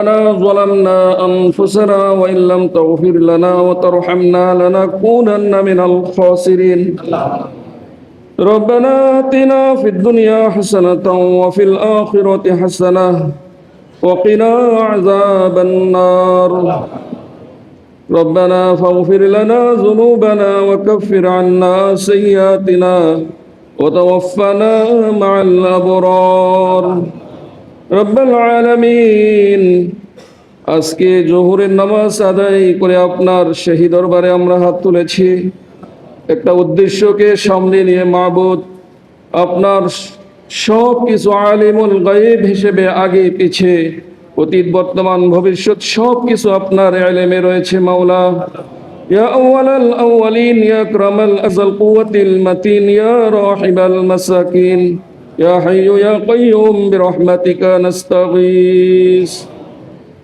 ظلمنا أنفسنا وإن لم تغفر لنا وترحمنا لنكونن من الخاسرين. ربنا آتنا في الدنيا حسنة وفي الآخرة حسنة وقنا عذاب النار. ربنا فاغفر لنا ذنوبنا وكفر عنا سيئاتنا وتوفنا مع الأبرار. রব্বুল আলামিন, আজকে জোহরের নামাজ আদায় করে আপনার শাহী দরবারে আমরা হাত তুলেছি একটা উদ্দেশ্যকে সামনে নিয়ে। মাবুদ, আপনার সব কিছু আলিমুল গায়ব হিসেবে আগে পিছে অতীত বর্তমান ভবিষ্যৎ সব কিছু আপনার ইলমে রয়েছে মাওলা। ইয়া আউয়ালাল আউয়ালিন, ইয়া আকরামাল আযাল কুওয়াতিল মাতিন, ইয়া রাহিমাল মাসাকিন, ইয়া হাইয়্যু ইয়া কাইয়্যুম বিরহমাতিকা নাস্তাগীস।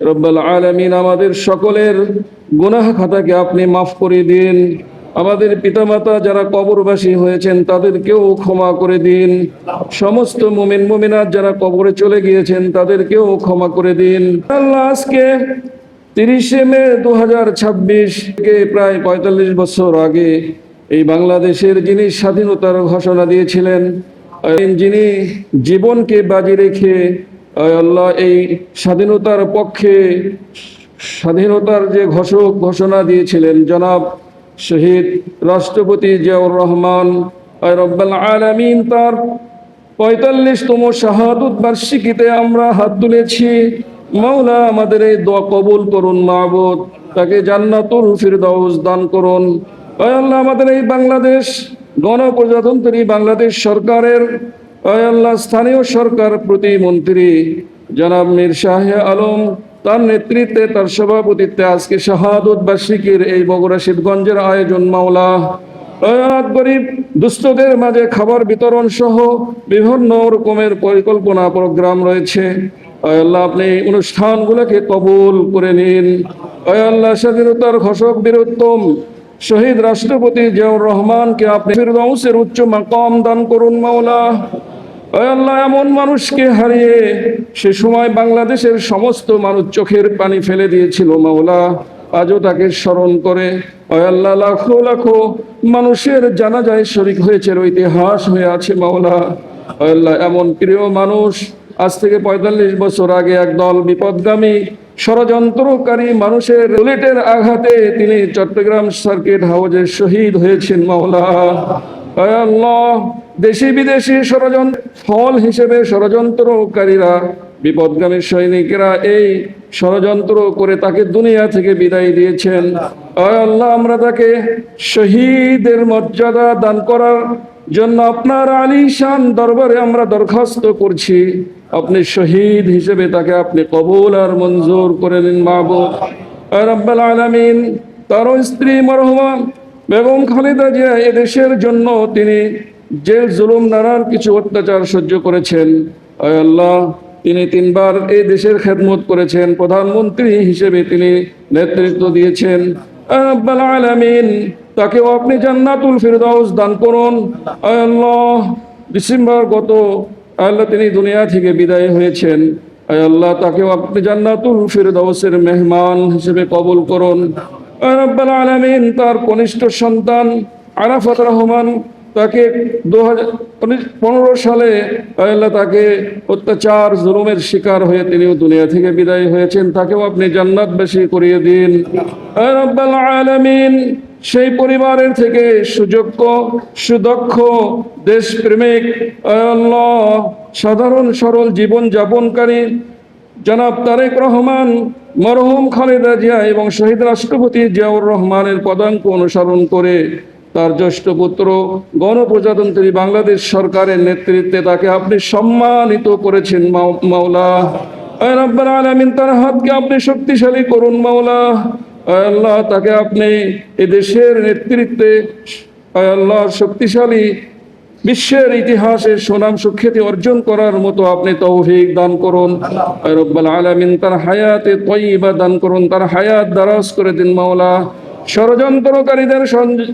রব্বুল আলামিন, আমাদের সকলের গুনাহ খাতাকে আপনি মাফ করে দিন। আমাদের পিতামাতা যারা কবরবাসী হয়েছেন তাদেরকেও ক্ষমা করে দিন। সমস্ত মুমিন মুমিনাত যারা কবরে চলে গিয়েছেন তাদেরকেও ক্ষমা করে দিন। আল্লাহ, আজকে 30 মে 2026 থেকে প্রায় 45 বছর আগে এই বাংলাদেশের যিনি স্বাধীনতার ঘোষণা দিয়েছিলেন, যিনি জীবনকে বাজি রেখে আল্লাহ এই স্বাধীনতার পক্ষে স্বাধীনতার যে ঘোষণা দিয়েছিলেন জনাব শহীদ রাষ্ট্রপতি জিয়াউর রহমান, রব্বুল আলামিন, তার 45তম শাহাদত বার্ষিকীতে আমরা হাত তুলেছি। মাওলা, আমাদের এই দোয়া কবুল করুন। মাবুদ, তাকে জান্নাতুল ফিরদাউস দান করুন। আল্লাহ, আমাদের এই বাংলাদেশ গণপ্রজাতন্ত্রী বাংলাদেশ সরকারের আল্লাহ স্থানীয় সরকার প্রতিমন্ত্রী জনাব মীর শাহ আলম, তার নেতৃত্বে তার সভাপতিত্বে আজকে শাহাদত বার্ষিকীর এই বগুড়া শিবগঞ্জের আয়োজন। মাওলা, গরিব দুস্থদের মাঝে খাবার বিতরণ সহ বিভিন্ন রকমের পরিকল্পনা প্রোগ্রাম রয়েছে। আল্লাহ, আপনি এই অনুষ্ঠানগুলোকে কবুল করে নিন। আল্লাহ, স্বাধীনতার ঘোষক বীরোত্তম শহীদ রাষ্ট্রপতি জিয়াউর রহমানকে আপনি ফিরদাউসের উচ্চ মাকাম দান করুন। মাওলা, আল্লাহ, এমন মানুষকে হারিয়ে সে সময় বাংলাদেশের সমস্ত মানুষ চোখের পানি ফেলে দিয়েছিল। মাওলা, আজও তাকে স্মরণ করে আল্লাহ লাখো লাখো মানুষের জানাজায় শরীক হয়েছে, ইতিহাস হয়ে আছে। মাওলা, আল্লাহ, এমন প্রিয় মানুষ আজ থেকে 45 বছর আগে একদল বিপদগামী ষড়যন্ত্রকারী মানুষের বুলেটের আঘাতে তিনি চট্টগ্রাম সার্কিট হাউজে শহীদ হয়েছেন। মাওলা, আল্লাহ, দেশি বিদেশি ষড়যন্ত্র ফল হিসেবে ষড়যন্ত্রকারীরা বিপদগামী সৈনিকেরা এই ষড়যন্ত্র করে তাকে দুনিয়া থেকে বিদায় দিয়েছেন। আল্লাহ, আমরা তাকে শহীদের মর্যাদা দান করার জন্য আপনার আলিশান দরবারে আমরা দরখাস্ত করছি। আপনি শহীদ হিসেবে তাকে আপনি কবুল আর মঞ্জুর করে নিন। মাবুদ রব্বুল আলামিন, তার স্ত্রী মরহুমা বেগম খালেদা জিয়া এদেশের জন্য তিনি জেল জুলুম নানান কিছু অত্যাচার সহ্য করেছেন। আল্লাহ, তিনি 3 বার এই দেশের খেদমত করেছেন, প্রধানমন্ত্রী হিসেবে তিনি নেতৃত্ব দিয়েছেন। রব্বুল আলামিন, তাকেও আপনি জান্নাতুল ফিরদাউস দান করুন। আল্লাহ, ডিসেম্বর গত আল্লাহ তিনি দুনিয়া থেকে বিদায় হয়েছেন। আল্লাহ, তাকেও আপনি জান্নাতুল ফিরদাউসের মেহমান হিসেবে কবুল করুন। রব্বুল আলামিন, তার কনিষ্ঠ সন্তান আরাফাত রহমান, তাকে 2015 সালে আল্লাহ তাকে অত্যাচার জুলুমের শিকার হয়ে তিনিও দুনিয়া থেকে বিদায় হয়েছেন, তাকেও আপনি জান্নাতবাসী করিয়ে দিন। রব্বুল আলামিন, সেই পরিবারের থেকে সুযোগ্য সুদক্ষ দেশপ্রেমিক আল্লাহ সাধারণ সরল জীবন যাপনকারী জনাব তারেক রহমান, মরহুম খালেদা জিয়া এবং শহীদ রাষ্ট্রপতি জিয়াউর রহমানের পদাঙ্ক অনুসরণ করে তার জ্যেষ্ঠ পুত্র গণপ্রজাতন্ত্রী বাংলাদেশ সরকারের নেতৃত্বে তাকে আপনি সম্মানিত করেছেন। মাওলা রব্বুল আলামিন, তার হাতকে আপনি শক্তিশালী করুন। মাওলা আল্লাহ, তাকে আপনি এদেশের নেতৃত্বে আল্লাহ শক্তিশালী বিশ্বের ইতিহাসে সুনাম সুখ্যাতি অর্জন করার মতো আপনি তৌফিক দান করুন। রব্বুল আলামিন, তার হায়াতে তয়্যিবা দান করুন, তার হায়াত দারাজ করে দিন। মাওলা, ষড়যন্ত্রকারীদের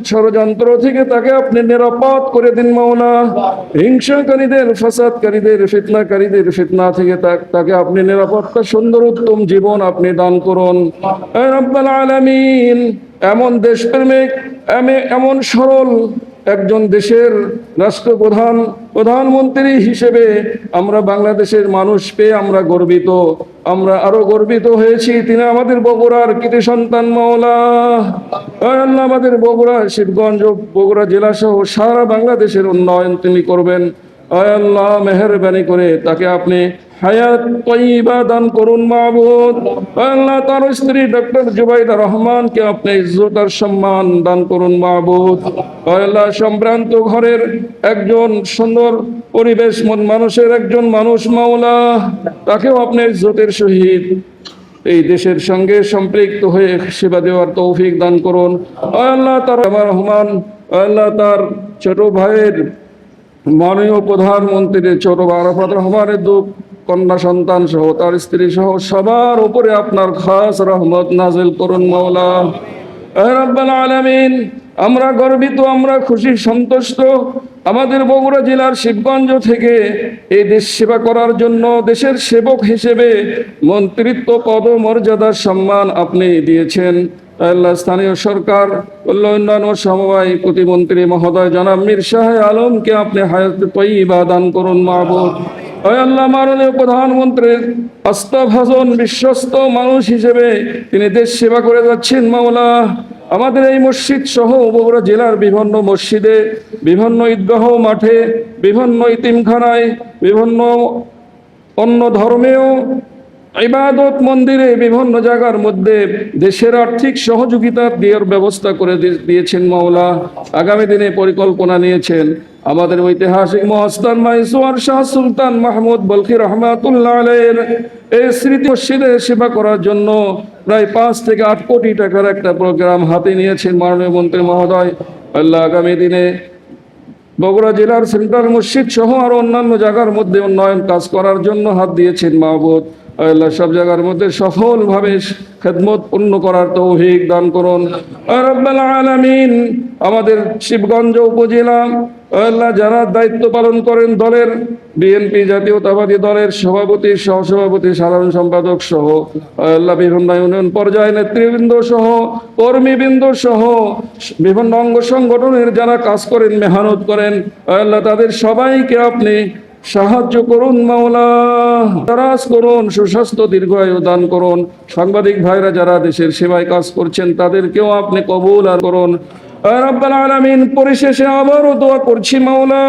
ষড়যন্ত্র থেকে তাকে আপনি নিরাপদ করে দিন মাওলা। হিংসাকারীদের, ফাসাদকারীদের, ফিতনাকারীদের ফিতনা থেকে তাকে আপনি নিরাপত্তা, সুন্দর উত্তম জীবন আপনি দান করুন। হে রব্বুল আলামিন, এমন দেশপ্রেমিক, এমন সরল একজন দেশের রাষ্ট্রপ্রধান, প্রধানমন্ত্রী হিসেবে আমরা বাংলাদেশের মানুষ পেয়ে আমরা গর্বিত। আমরা আরো গর্বিত হয়েছি, তিনি আমাদের বগুড়ার কৃতি সন্তান মাওলা। আল্লাহ, আমাদের বগুড়া, শিবগঞ্জ, বগুড়া জেলা সহ সারা বাংলাদেশের উন্নয়ন তিনি করবেন। আল্লাহ, মেহেরবানি করে তাকে আপনি হায়াত তয়্যিবা দান করুন মাবুদ। আল্লাহ, তার স্ত্রী ডক্টর জুবাইদা রহমানকে আপনি ইজ্জত আর সম্মান দান করুন মাবুদ। আল্লাহ, সম্ভ্রান্ত ঘরের একজন সুন্দর পরিবেশ, মন মানুষের একজন মানুষ মাওলা, তাকেও আপনি ইজ্জতের সহিত এই দেশের সঙ্গে সম্পৃক্ত হয়ে সেবা দেওয়ার তৌফিক দান করুন। আল্লাহ, তার রহমান, আল্লাহ, তার ছোট ভাইয়ের, মাননীয় প্রধানমন্ত্রীর ছোট আরাফাত রহমানের দুঃখ কন্যা সন্তান সহ তার স্ত্রী সহ সবার উপরে আপনার খাস রহমত নাজিল করুন মাওলা। রব্বুল আলামিন, আমরা গর্বিত, আমরা খুশি, সন্তুষ্ট। আমাদের বগুড়া জেলার শিবগঞ্জ থেকে এই দেশ সেবা করার জন্য দেশের সেবক হিসেবে মন্ত্রিত্ব পদ মর্যাদার সম্মান আপনি দিয়েছেন। আল্লাহ, স্থানীয় সরকার, উন্নয়ন ও সমবায় প্রতিমন্ত্রী মহোদয় জনাব মীর শাহ আলমকে আপনি হায়াত তয়্যিবা দান করুন মাবুদ। আল্লাহ, মাননীয় প্রধানমন্ত্রীর আস্থাভাজন বিশ্বস্ত মানুষ হিসেবে তিনি দেশ সেবা করে যাচ্ছেন মাওলা। আমাদের এই মসজিদ সহ বগুড়া জেলার বিভিন্ন মসজিদে, বিভিন্ন ঈদগাহ মাঠে, বিভিন্ন ইতিমখানায়, বিভিন্ন অন্য ধর্মেও ইবাদত মন্দিরে, বিভিন্ন জায়গার মধ্যে দেশের আর্থিক সহযোগিতা দেওয়ার ব্যবস্থা করে দিয়েছেন মাওলা। আগামী দিনে পরিকল্পনা নিয়েছেন আমাদের ঐতিহাসিক মহাস্তান মাইসোয়ার শাহ সুলতান মাহমুদ বলখি রহমাতুল্লাহ আলাইহির এই স্মৃতি মসজিদে সেবা করার জন্য প্রায় 5 থেকে 8 কোটি টাকার একটা প্রোগ্রাম হাতে নিয়েছেন মাননীয় মন্ত্রী মহোদয়। আল্লাহ, আগামী দিনে বগুড়া জেলার সেন্ট্রাল মসজিদ সহ আরো অন্যান্য জায়গার মধ্যে উন্নয়ন কাজ করার জন্য হাত দিয়েছেন মাহবুব। আল্লাহ, সব জায়গার মধ্যে সফলভাবে খেদমত পূর্ণ করার তৌফিক দান করুন। রব্বুল আলামিন, আমাদের শিবগঞ্জ উপজেলা আল্লাহ যারা দায়িত্ব পালন করেন দলের, বিএনপি জাতীয়তাবাদী দলের সভাপতি, সহসভাপতি, সাধারণ সম্পাদক সহ আল্লাহ বিভিন্ন ইউনিয়ন পর্যায়ে নেতৃবৃন্দ সহ কর্মীবৃন্দ সহ বিভিন্ন অঙ্গ সংগঠনের যারা কাজ করেন, মেহনত করেন, আল্লাহ তাদের সবাইকে আপনি সাহায্য করুন মাওলা, দারাজ করুন, সুস্বাস্থ্য দীর্ঘায়ু দান করুন। সাংবাদিক ভাইরা যারা দেশের সেবায় কাজ করছেন তাদেরকেও আপনি কবুল আর করুন। রব্বুল আলামিন, পরিশেষে আবারও দোয়া করছি মাওলা,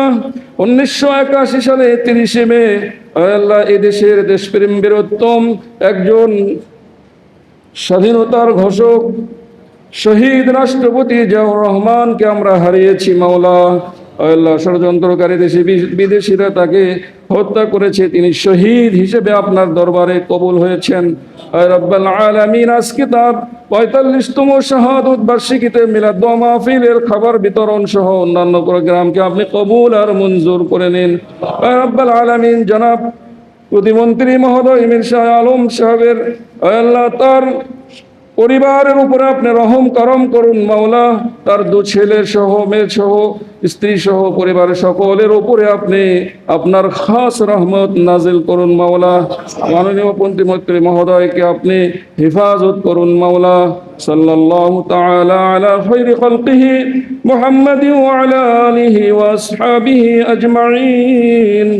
1981 সালে 30 মে আল্লাহ এই দেশের দেশপ্রেম বীরোত্তম একজন স্বাধীনতার ঘোষক শহীদ রাষ্ট্রপতি জিয়াউর রহমানকে আমরা হারিয়েছি মাওলা। আল্লাহ, ষড়যন্ত্রকারী দেশি বিদেশিরা তাকে হত্যা করেছে, তিনি শহীদ হিসেবে আপনার দরবারে কবুল হয়েছেন। রব্বুল আলামিন, আজকে তার 45তম শাহাদত বার্ষিকীতে মিলাদ দোয়া মাহফিলের খাবার বিতরণ সহ অন্যান্য প্রোগ্রামকে আপনি কবুল আর মঞ্জুর করে নিন। রব্বুল আলামিন, জনাব প্রতিমন্ত্রী মহোদয় মীর শাহ আলম সাহেবের আল্লাহ তার পরিবারের উপরে আপনি রহম করম করুন মাওলা। তার 2 ছেলে সহ, মেয়ে সহ, স্ত্রী সহ পরিবারের সকলের উপরে আপনি আপনার খাস রহমত নাজিল করুন মাওলা। মাননীয় প্রতিমন্ত্রী মহোদয়কে আপনি হেফাজত করুন মাওলা। সাল্লাল্লাহু তাআলা আলা খায়রি খালকিহি মুহাম্মাদিন ওয়া আলা আলিহি ওয়া আসহাবিহি আজমাইন।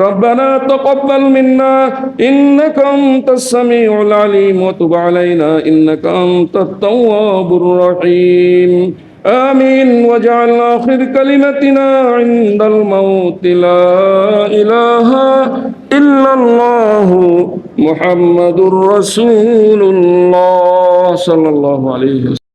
ربنا تقبل منا إنك أنت السميع العليم وتب علينا إنك أنت التواب الرحيم. آمين. واجعل آخر كلمتنا عند الموت لا إله إلا الله محمد رسول الله صلى الله عليه وسلم.